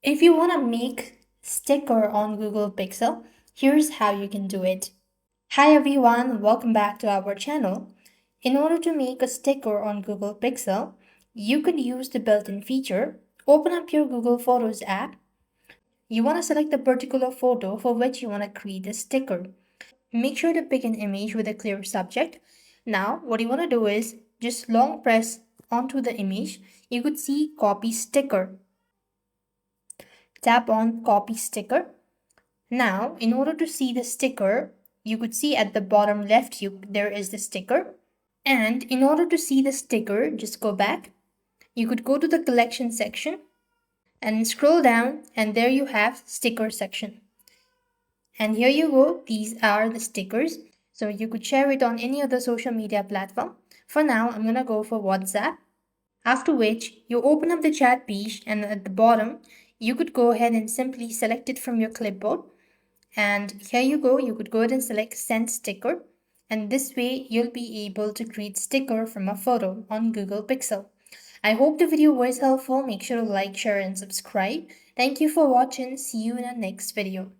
If you want to make sticker on Google Pixel, here's how you can do it. Hi everyone, welcome back to our channel. In order to make a sticker on Google Pixel, you could use the built-in feature. Open up your Google Photos app. You want to select a particular photo for which you want to create a sticker. Make sure to pick an image with a clear subject. Now, what you want to do is just long press onto the image. You could see copy sticker. Tap on copy sticker. Now, in order to see the sticker, you could see at the bottom left there is the sticker. And in order to see the sticker, just go back. You could go to the collection section and scroll down, and there you have sticker section. And here you go, these are the stickers. So you could share it on any other social media platform. For now, I'm gonna go for WhatsApp. After which, you open up the chat page, and at the bottom, you could go ahead and simply select it from your clipboard. And here you go, you could go ahead and select send sticker. And this way, you'll be able to create sticker from a photo on Google Pixel. I hope the video was helpful. Make sure to like, share, and subscribe. Thank you for watching. See you in the next video.